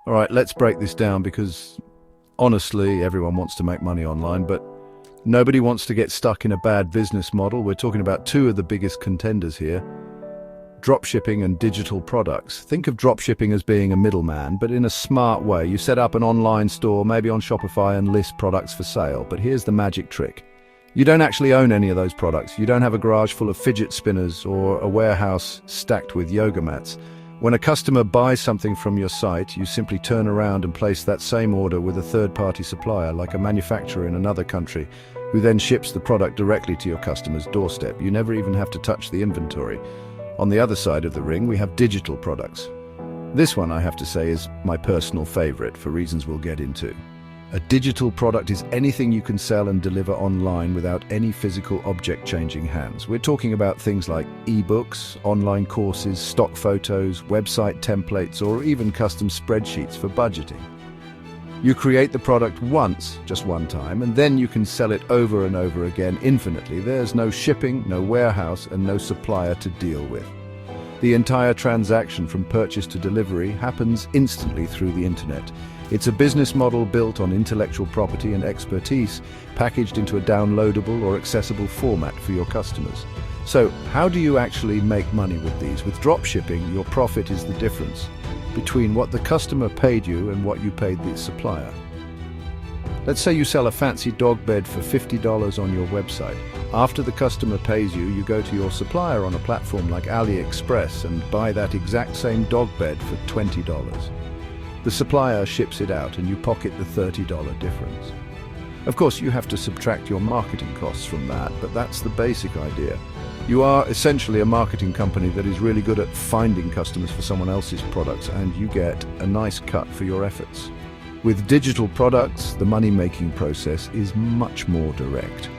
All right, let's break this down because honestly, everyone wants to make money online, but nobody wants to get stuck in a bad business model. We're talking about two of the biggest contenders here: dropshipping and digital products. Think of dropshipping as being a middleman, but in a smart way. You set up an online store, maybe on Shopify, and list products for sale. But here's the magic trick. You don't actually own any of those products. You don't have a garage full of fidget spinners or a warehouse stacked with yoga mats. When a customer buys something from your site, you simply turn around and place that same order with a third-party supplier, like a manufacturer in another country, who then ships the product directly to your customer's doorstep. You never even have to touch the inventory. On the other side of the ring, we have digital products. This one, I have to say, is my personal favorite for reasons we'll get into. A digital product is anything you can sell and deliver online without any physical object changing hands. We're talking about things like ebooks, online courses, stock photos, website templates, or even custom spreadsheets for budgeting. You create the product once, just one time, and then you can sell it over and over again infinitely. There's no shipping, no warehouse, and no supplier to deal with. The entire transaction from purchase to delivery happens instantly through the internet. It's a business model built on intellectual property and expertise, packaged into a downloadable or accessible format for your customers. So, how do you actually make money with these? With dropshipping, your profit is the difference between what the customer paid you and what you paid the supplier. Let's say you sell a fancy dog bed for $50 on your website. After the customer pays you, you go to your supplier on a platform like AliExpress and buy that exact same dog bed for $20. The supplier ships it out and you pocket the $30 difference. Of course, you have to subtract your marketing costs from that, but that's the basic idea. You are essentially a marketing company that is really good at finding customers for someone else's products, and you get a nice cut for your efforts. With digital products, the money-making process is much more direct.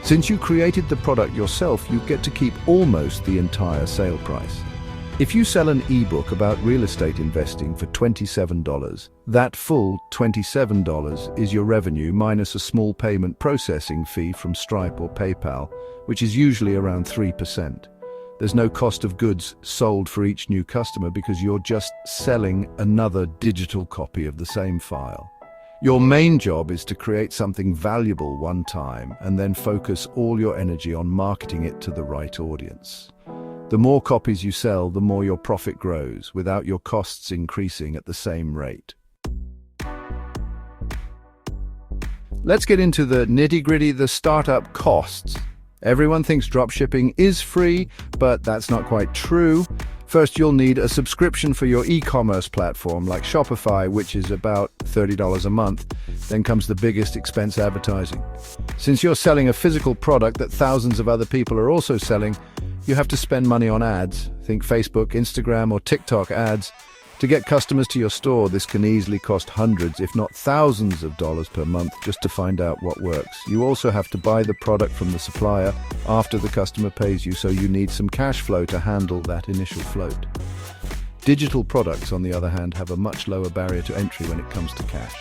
Since you created the product yourself, you get to keep almost the entire sale price. If you sell an ebook about real estate investing for $27, that full $27 is your revenue minus a small payment processing fee from Stripe or PayPal, which is usually around 3%. There's no cost of goods sold for each new customer because you're just selling another digital copy of the same file. Your main job is to create something valuable one time and then focus all your energy on marketing it to the right audience. The more copies you sell, the more your profit grows, without your costs increasing at the same rate. Let's get into the nitty-gritty, the startup costs. Everyone thinks dropshipping is free, but that's not quite true. First, you'll need a subscription for your e-commerce platform like Shopify, which is about $30 a month. Then comes the biggest expense: advertising. Since you're selling a physical product that thousands of other people are also selling, you have to spend money on ads. Think Facebook, Instagram, or TikTok ads. To get customers to your store, this can easily cost hundreds, if not thousands of dollars per month just to find out what works. You also have to buy the product from the supplier after the customer pays you, so you need some cash flow to handle that initial float. Digital products, on the other hand, have a much lower barrier to entry when it comes to cash.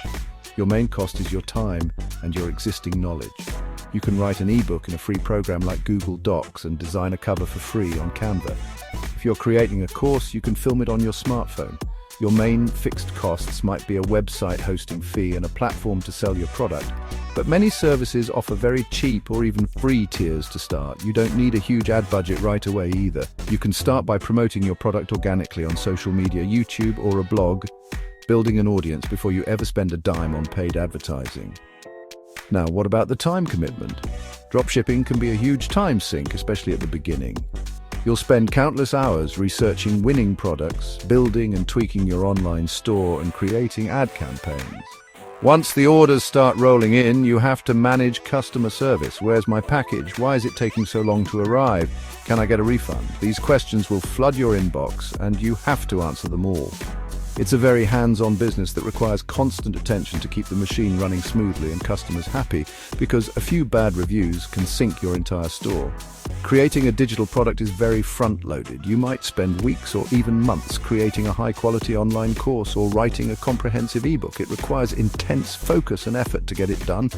Your main cost is your time and your existing knowledge. You can write an ebook in a free program like Google Docs and design a cover for free on Canva. If you're creating a course, you can film it on your smartphone. Your main fixed costs might be a website hosting fee and a platform to sell your product, but many services offer very cheap or even free tiers to start. You don't need a huge ad budget right away either. You can start by promoting your product organically on social media, YouTube, or a blog, building an audience before you ever spend a dime on paid advertising. Now, what about the time commitment? Dropshipping can be a huge time sink, especially at the beginning. You'll spend countless hours researching winning products, building and tweaking your online store, and creating ad campaigns. Once the orders start rolling in, you have to manage customer service. Where's my package? Why is it taking so long to arrive? Can I get a refund? These questions will flood your inbox, and you have to answer them all. It's a very hands-on business that requires constant attention to keep the machine running smoothly and customers happy, because a few bad reviews can sink your entire store. Creating a digital product is very front-loaded. You might spend weeks or even months creating a high-quality online course or writing a comprehensive ebook. It requires intense focus and effort to get it done.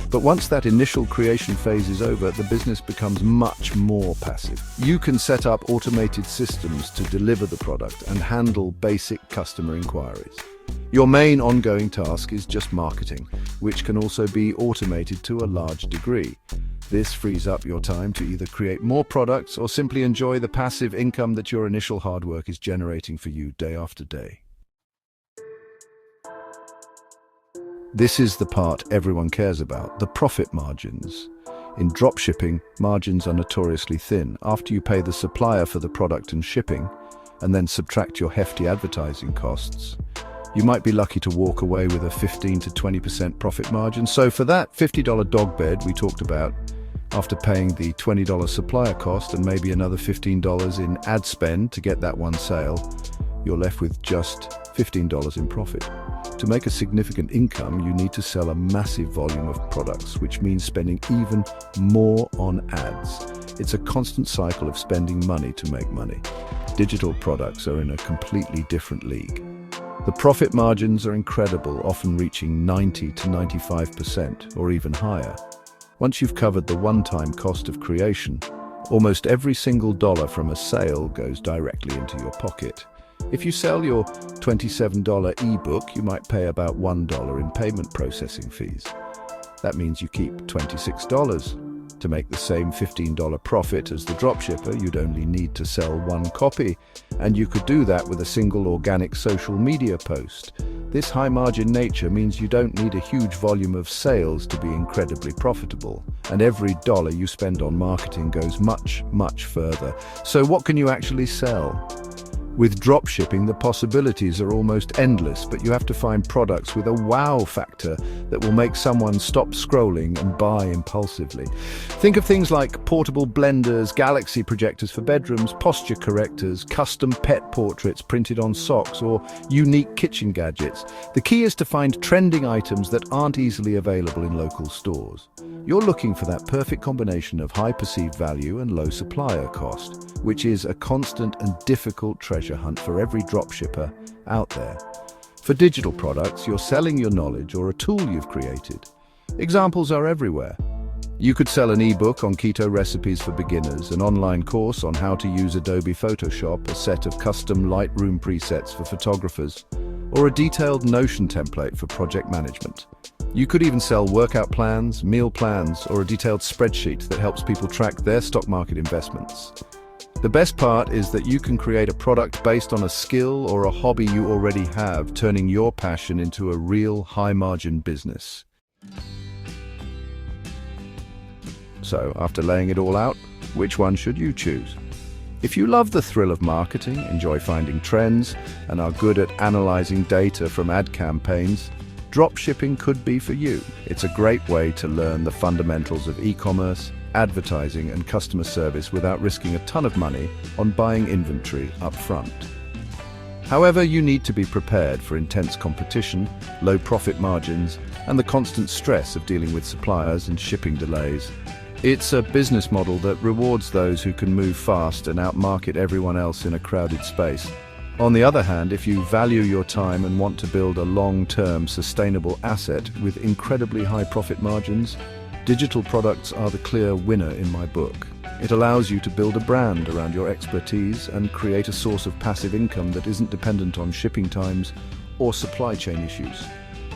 But once that initial creation phase is over, the business becomes much more passive. You can set up automated systems to deliver the product and handle basic customer inquiries. Your main ongoing task is just marketing, which can also be automated to a large degree. This frees up your time to either create more products or simply enjoy the passive income that your initial hard work is generating for you day after day. This is the part everyone cares about, the profit margins. In dropshipping, margins are notoriously thin. After you pay the supplier for the product and shipping, and then subtract your hefty advertising costs, you might be lucky to walk away with a 15 to 20% profit margin. So for that $50 dog bed we talked about, after paying the $20 supplier cost and maybe another $15 in ad spend to get that one sale, you're left with just $15 in profit. To make a significant income, you need to sell a massive volume of products, which means spending even more on ads. It's a constant cycle of spending money to make money. Digital products are in a completely different league. The profit margins are incredible, often reaching 90 to 95% or even higher. Once you've covered the one-time cost of creation, almost every single dollar from a sale goes directly into your pocket. If you sell your $27 ebook, you might pay about $1 in payment processing fees. That means you keep $26. To make the same $15 profit as the dropshipper, you'd only need to sell one copy, and you could do that with a single organic social media post. This high-margin nature means you don't need a huge volume of sales to be incredibly profitable, and every dollar you spend on marketing goes much, much further. So what can you actually sell? With dropshipping, the possibilities are almost endless, but you have to find products with a wow factor that will make someone stop scrolling and buy impulsively. Think of things like portable blenders, galaxy projectors for bedrooms, posture correctors, custom pet portraits printed on socks, or unique kitchen gadgets. The key is to find trending items that aren't easily available in local stores. You're looking for that perfect combination of high perceived value and low supplier cost, which is a constant and difficult treasure hunt for every dropshipper out there. For digital products, you're selling your knowledge or a tool you've created. Examples are everywhere. You could sell an ebook on keto recipes for beginners, an online course on how to use Adobe Photoshop, a set of custom Lightroom presets for photographers, or a detailed Notion template for project management. You could even sell workout plans, meal plans, or a detailed spreadsheet that helps people track their stock market investments. The best part is that you can create a product based on a skill or a hobby you already have, turning your passion into a real high-margin business. So, after laying it all out, which one should you choose? If you love the thrill of marketing, enjoy finding trends, and are good at analyzing data from ad campaigns, dropshipping could be for you. It's a great way to learn the fundamentals of e-commerce, advertising, and customer service without risking a ton of money on buying inventory up front. However, you need to be prepared for intense competition, low profit margins, and the constant stress of dealing with suppliers and shipping delays. It's a business model that rewards those who can move fast and outmarket everyone else in a crowded space. On the other hand, if you value your time and want to build a long-term sustainable asset with incredibly high profit margins, digital products are the clear winner in my book. It allows you to build a brand around your expertise and create a source of passive income that isn't dependent on shipping times or supply chain issues.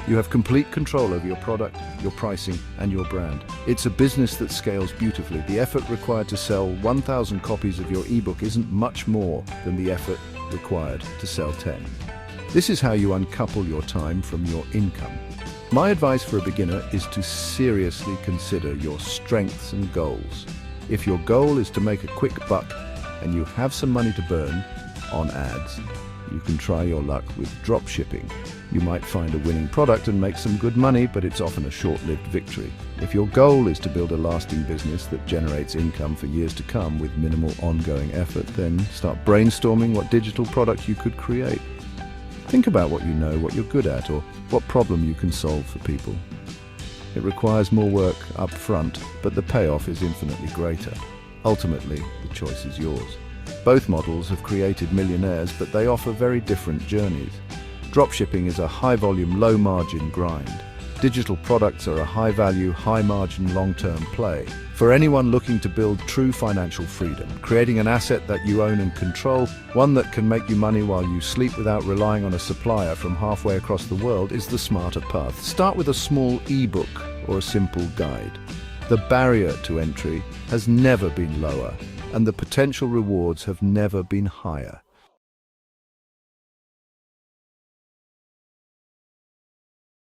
You have complete control over your product, your pricing, and your brand. It's a business that scales beautifully. The effort required to sell 1,000 copies of your ebook isn't much more than the effort required to sell 10. This is how you uncouple your time from your income. My advice for a beginner is to seriously consider your strengths and goals. If your goal is to make a quick buck and you have some money to burn on ads, you can try your luck with dropshipping. You might find a winning product and make some good money, but it's often a short-lived victory. If your goal is to build a lasting business that generates income for years to come with minimal ongoing effort, then start brainstorming what digital product you could create. Think about what you know, what you're good at, or what problem you can solve for people. It requires more work up front, but the payoff is infinitely greater. Ultimately, the choice is yours. Both models have created millionaires, but they offer very different journeys. Dropshipping is a high-volume, low-margin grind. Digital products are a high-value, high-margin, long-term play. For anyone looking to build true financial freedom, creating an asset that you own and control, one that can make you money while you sleep without relying on a supplier from halfway across the world, is the smarter path. Start with a small ebook or a simple guide. The barrier to entry has never been lower, and the potential rewards have never been higher.